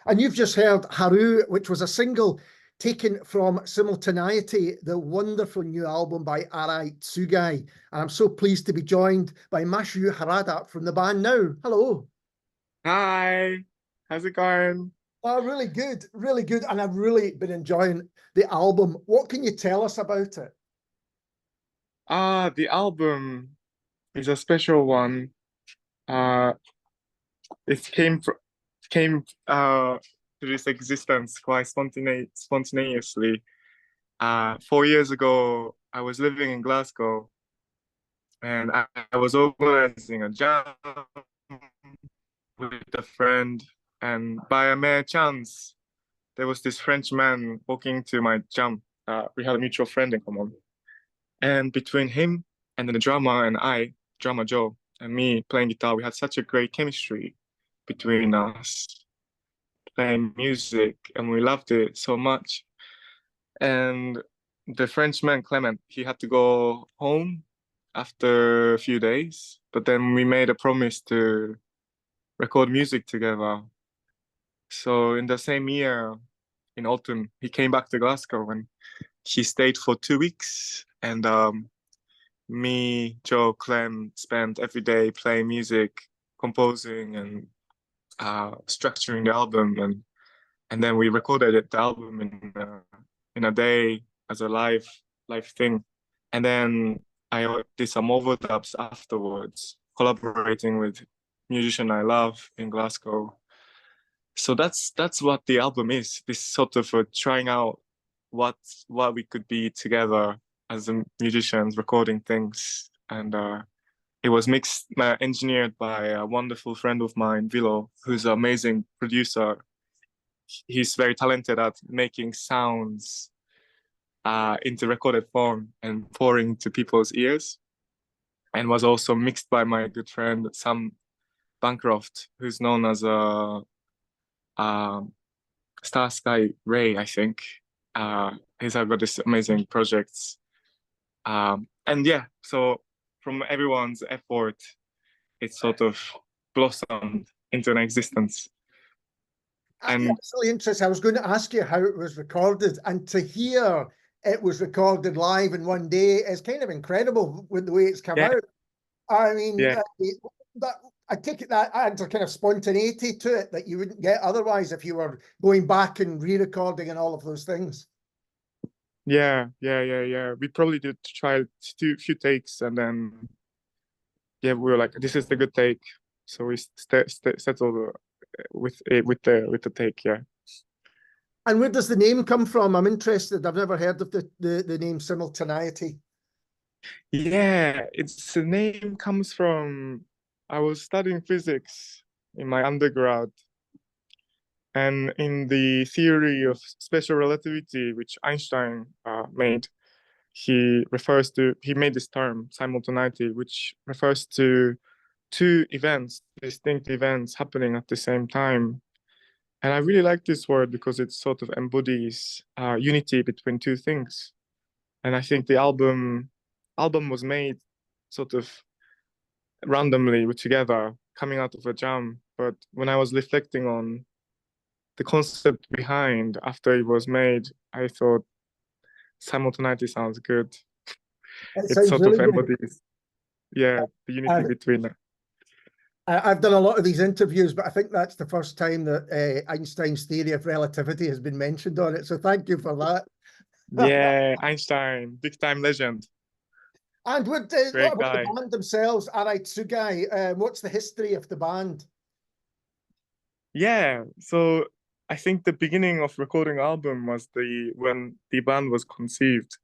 And you've just heard Haru, which was a single taken from Simultaneity, the wonderful new album by Ari Tsugi. And I'm so pleased to be joined by Mashu Harada from the band now. Hello. Hi, how's it going? Oh, really good, really good. And I've really been enjoying the album. What can you tell us about it? The album is a special one. Uh, it came to this existence quite spontaneously. 4 years ago, I was living in Glasgow, and I was organizing a jam with a friend, and by a mere chance, there was this French man walking to my jam. We had a mutual friend in common. And between him and then the drummer and I, drummer Joe, and me playing guitar, we had such a great chemistry between us playing music, and we loved it so much. And the Frenchman, Clement, he had to go home after a few days, but then we made a promise to record music together. So in the same year, in autumn, he came back to Glasgow and he stayed for 2 weeks. And me, Joe, Clem spent every day playing music, composing, and structuring the album. And then we recorded the album in a day as a live thing. And then I did some overdubs afterwards, collaborating with musician I love in Glasgow. So that's what the album is. This sort of trying out what we could be together as musicians, recording things. And it was mixed, engineered by a wonderful friend of mine, Vilo, who's an amazing producer. He's very talented at making sounds into recorded form and pouring to people's ears. And was also mixed by my good friend, Sam Bancroft, who's known as a Sky Ray, I think. He's got this amazing projects. And yeah, so from everyone's effort, it sort of blossomed into an existence. And that's really interesting. I was going to ask you how it was recorded, and to hear it was recorded live in one day is kind of incredible with the way it's come out. I mean, I take it that adds a kind of spontaneity to it that you wouldn't get otherwise if you were going back and re-recording and all of those things. Yeah. We probably did try a few takes, and then we were like, this is the good take. So we settled with the take, yeah. And where does the name come from? I'm interested. I've never heard of the name Simultaneity. Yeah, the name comes from, I was studying physics in my undergrad, and in the theory of special relativity, which Einstein made, he made this term, simultaneity, which refers to two events, distinct events happening at the same time. And I really like this word because it sort of embodies unity between two things. And I think the album was made sort of randomly together, coming out of a jam. But when I was reflecting on the concept behind after it was made, I thought simultaneity sounds good. It sort really of embodies, the unity between it. I've done a lot of these interviews, but I think that's the first time that Einstein's theory of relativity has been mentioned on it. So thank you for that. Yeah, Einstein, big time legend. And what about the band themselves, Ari Tsugi? What's the history of the band? Yeah, so I think the beginning of recording album was when the band was conceived,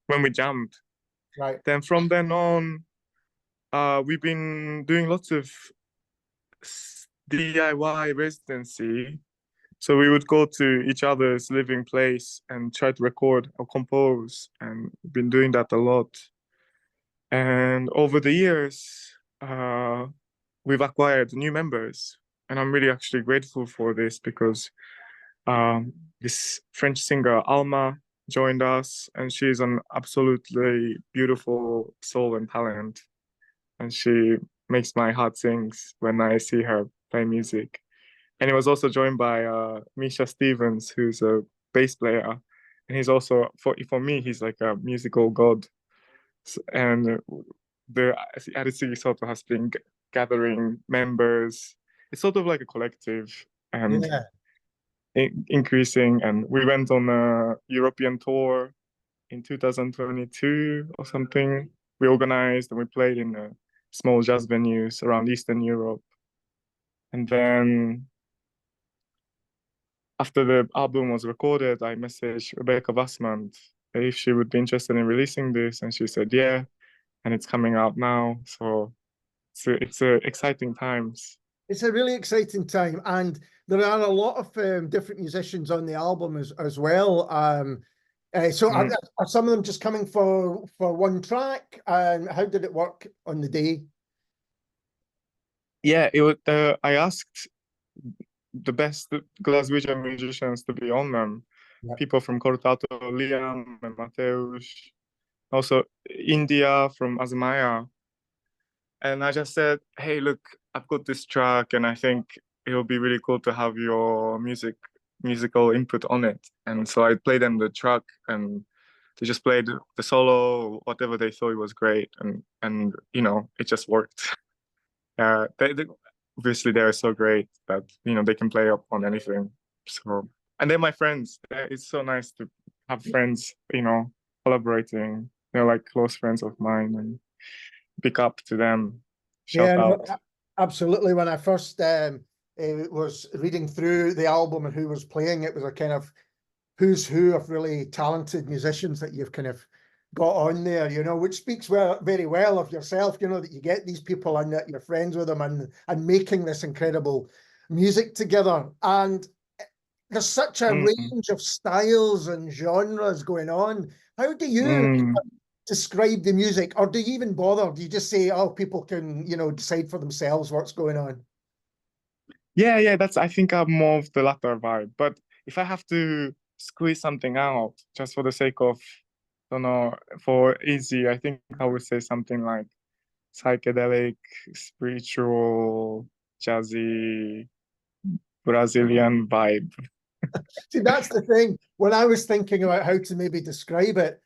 when we jammed. Right. Then from then on, we've been doing lots of DIY residency. So we would go to each other's living place and try to record or compose, and we've been doing that a lot. And over the years, we've acquired new members, and I'm really actually grateful for this because this French singer Alma joined us, and she's an absolutely beautiful soul and talent, and she makes my heart sing when I see her play music. And he was also joined by Misha Stevens, who's a bass player, and he's also for me he's like a musical god. And the Ari Tsugi sort of has been gathering members. It's sort of like a collective and Yeah. increasing. And we went on a European tour in 2022 or something. We organized and we played in small jazz venues around Eastern Europe. And then after the album was recorded, I messaged Rebecca Vassman if she would be interested in releasing this, and she said yeah, and it's coming out now. So it's exciting times. It's a really exciting time, and there are a lot of different musicians on the album as well. So are some of them just coming for one track? And how did it work on the day? Yeah, it was. I asked the best Glaswegian musicians to be on them. Yeah. People from Cortato, Liam and Mateusz, also India from Azmaya. And I just said, hey, look, I've got this track and I think it'll be really cool to have your musical input on it. And so I played them the track and they just played the solo, whatever they thought was great. And you know, it just worked. They obviously they're so great that, you know, they can play up on anything. So, and they're my friends. It's so nice to have friends, you know, collaborating. They're like close friends of mine and pick up to them. Shout out. No, absolutely. When I first was reading through the album and who was playing, it was a kind of who's who of really talented musicians that you've kind of got on there, you know, which speaks very well of yourself, you know, that you get these people and that you're friends with them and making this incredible music together. And there's such a range of styles and genres going on. How do you describe the music, or do you even bother? Do you just say, oh, people can, you know, decide for themselves what's going on? Yeah, I think I'm more of the latter vibe. But if I have to squeeze something out just for the sake of, I don't know, for easy, I think I would say something like psychedelic, spiritual, jazzy, Brazilian vibe. See, that's the thing. When I was thinking about how to maybe describe it,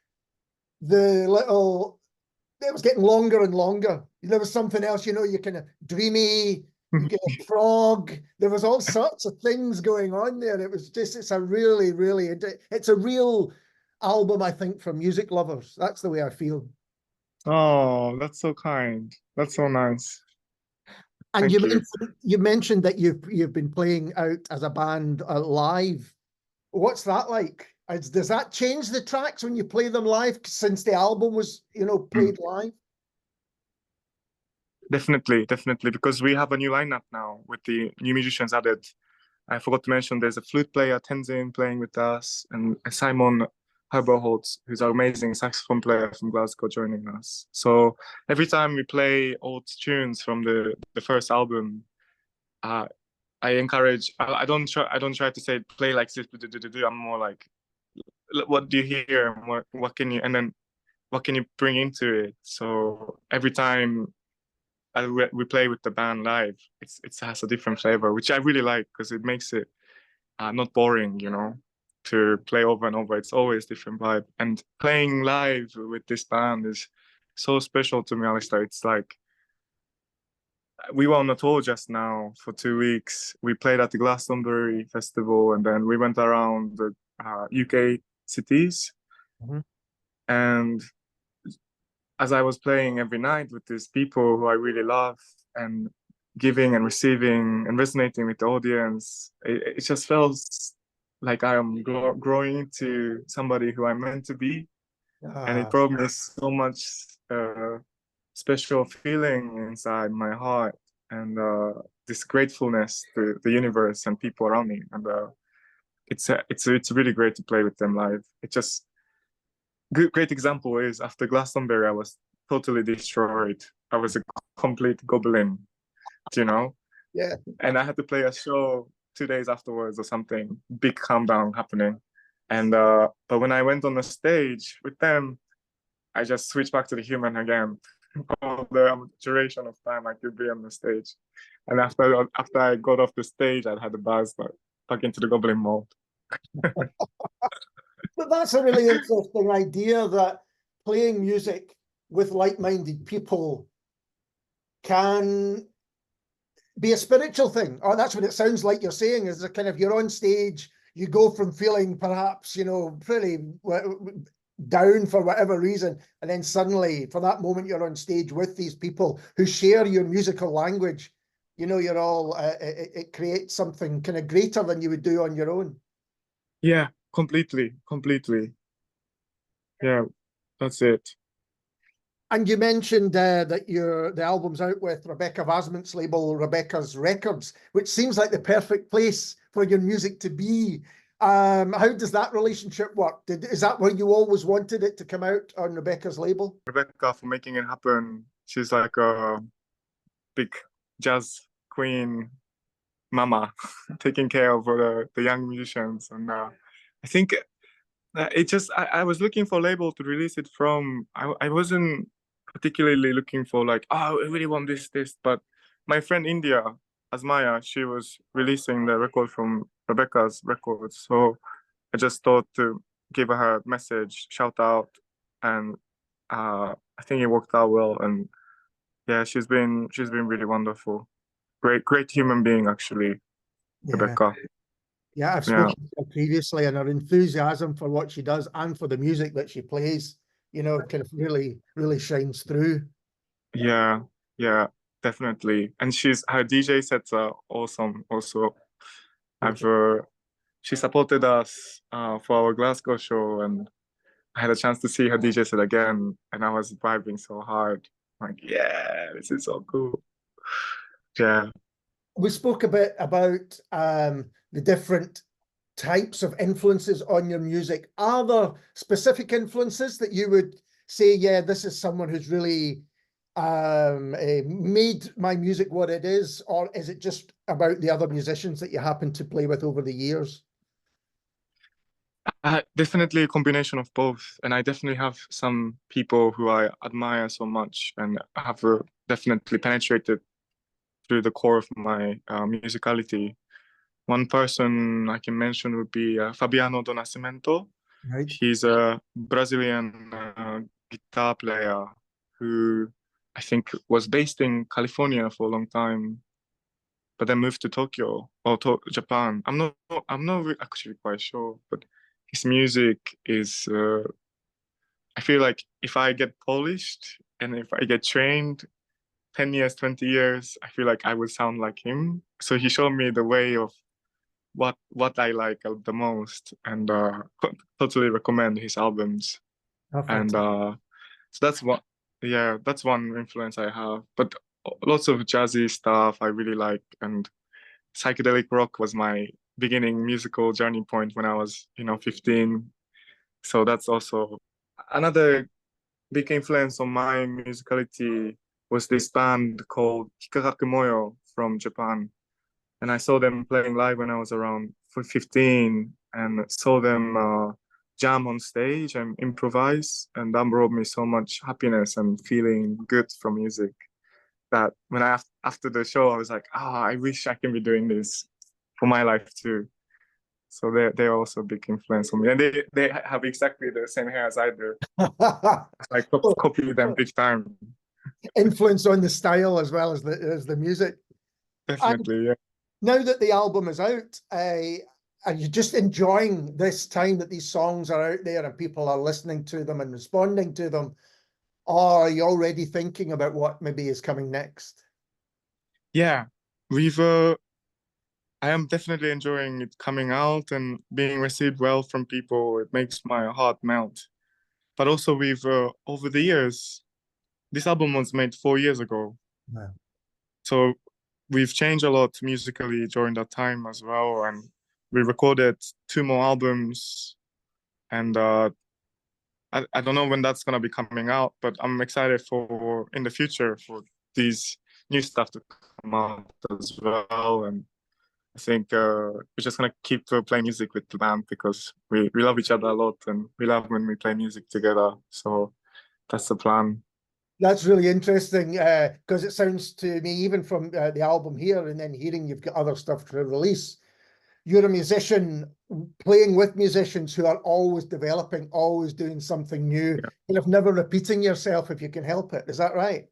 it was getting longer and longer. There was something else, you know, you kind of dreamy, you get a frog. There was all sorts of things going on there. It's a really, really, it's a real album, I think, for music lovers. That's the way I feel. Oh, that's so kind. That's so nice. And Thank you. You mentioned that you've been playing out as a band live. What's that like? Does that change the tracks when you play them live since the album was, you know, played live? Definitely, because we have a new lineup now with the new musicians added. I forgot to mention there's a flute player, Tenzin, playing with us, and Simon Herberholtz, who's an amazing saxophone player from Glasgow, joining us. So every time we play old tunes from the first album, I encourage. I don't try to say play like this. I'm more like, what do you hear? What can you, and then what can you bring into it? So every time we play with the band live, it has a different flavor, which I really like because it makes it not boring, you know, to play over and over. It's always different vibe. And playing live with this band is so special to me, Alistair. It's like we were on a tour just now for 2 weeks. We played at the Glastonbury Festival, and then we went around the UK cities. And as I was playing every night with these people who I really love and giving and receiving and resonating with the audience, it just felt like I am growing into somebody who I'm meant to be. And it brought me so much special feeling inside my heart and this gratefulness to the universe and people around me. And it's really great to play with them live. It just great example is after Glastonbury, I was totally destroyed. I was a complete goblin, you know? Yeah. And I had to play a show 2 days afterwards or something, big calm down happening. And but when I went on the stage with them, I just switched back to the human again. all the duration of time I could be on the stage. And after I got off the stage, I had the buzz back into the goblin mode. But that's a really interesting idea, that playing music with like-minded people can be a spiritual thing. Oh, that's what it sounds like you're saying, is a kind of, you're on stage, you go from feeling perhaps, pretty down for whatever reason, and then suddenly for that moment you're on stage with these people who share your musical language. You're all, it creates something kind of greater than you would do on your own. Yeah, completely. Yeah, that's it. And you mentioned that the album's out with Rebecca Vasmant's label, Rebecca's Records, which seems like the perfect place for your music to be. How does that relationship work? Is that where you always wanted it to come out, on Rebecca's label? Rebecca, for making it happen. She's like a big jazz queen mama, taking care of the young musicians. And I think it just, I was looking for a label to release it from. I wasn't particularly looking for like, oh, I really want this, but my friend India, Asmaya, she was releasing the record from Rebecca's Records. So I just thought to give her a message, shout out, and I think it worked out well. And yeah, she's been really wonderful. Great human being, actually, Yeah. Rebecca. Yeah, I've spoken to her previously, and her enthusiasm for what she does and for the music that she plays, kind of really, really shines through. Yeah, definitely. And her DJ sets are awesome also. She supported us for our Glasgow show, and I had a chance to see her DJ set again, and I was vibing so hard. Like, yeah, this is so cool. Yeah. We spoke a bit about the different types of influences on your music. Are there specific influences that you would say, yeah, this is someone who's really made my music what it is? Or is it just about the other musicians that you happen to play with over the years? Definitely a combination of both. And I definitely have some people who I admire so much and have definitely penetrated through the core of my musicality. One person I can mention would be Fabiano Do Nascimento. Right. He's a Brazilian guitar player who I think was based in California for a long time, but then moved to Tokyo or Japan. I'm not actually quite sure, but his music is. I feel like if I get polished and if I get trained, 10 years, 20 years, I feel like I would sound like him. So he showed me the way of what I like the most, and totally recommend his albums. And so that's one influence I have. But lots of jazzy stuff I really like, and psychedelic rock was my beginning musical journey point when I was 15. So that's also another big influence on my musicality. Was this band called Hikagaku Moyo from Japan. And I saw them playing live when I was around 15, and saw them jam on stage and improvise. And that brought me so much happiness and feeling good from music that when after the show, I was like, I wish I can be doing this for my life too. So they're also a big influence on me. And they have exactly the same hair as I do. I copy them big time. Influence on the style as well as the music. Definitely, yeah. Now that the album is out, are you just enjoying this time that these songs are out there and people are listening to them and responding to them? Or are you already thinking about what maybe is coming next? Yeah, I am definitely enjoying it coming out and being received well from people. It makes my heart melt. But also over the years, this album was made 4 years ago. Wow. So we've changed a lot musically during that time as well. And we recorded 2 more albums. And I don't know when that's going to be coming out, but I'm excited for in the future for these new stuff to come out as well. And I think we're just going to keep playing music with the band because we love each other a lot and we love when we play music together. So that's the plan. That's really interesting because it sounds to me, even from the album here and then hearing you've got other stuff to release, you're a musician playing with musicians who are always developing, always doing something new, kind of never repeating yourself if you can help it. Is that right?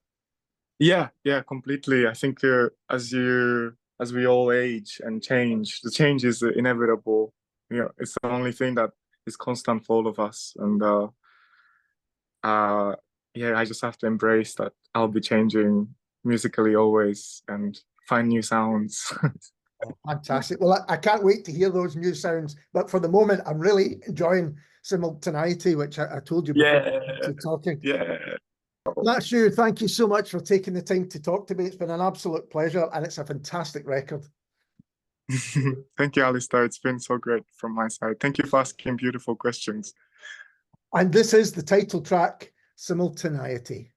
Yeah, completely. I think as we all age and change, the change is inevitable. It's the only thing that is constant for all of us. And I just have to embrace that I'll be changing musically always and find new sounds. Fantastic. Well, I can't wait to hear those new sounds. But for the moment, I'm really enjoying Simultaneity, which I told you before talking. Yeah. Mashu, thank you so much for taking the time to talk to me. It's been an absolute pleasure, and it's a fantastic record. Thank you, Alistair. It's been so great from my side. Thank you for asking beautiful questions. And this is the title track, Simultaneity.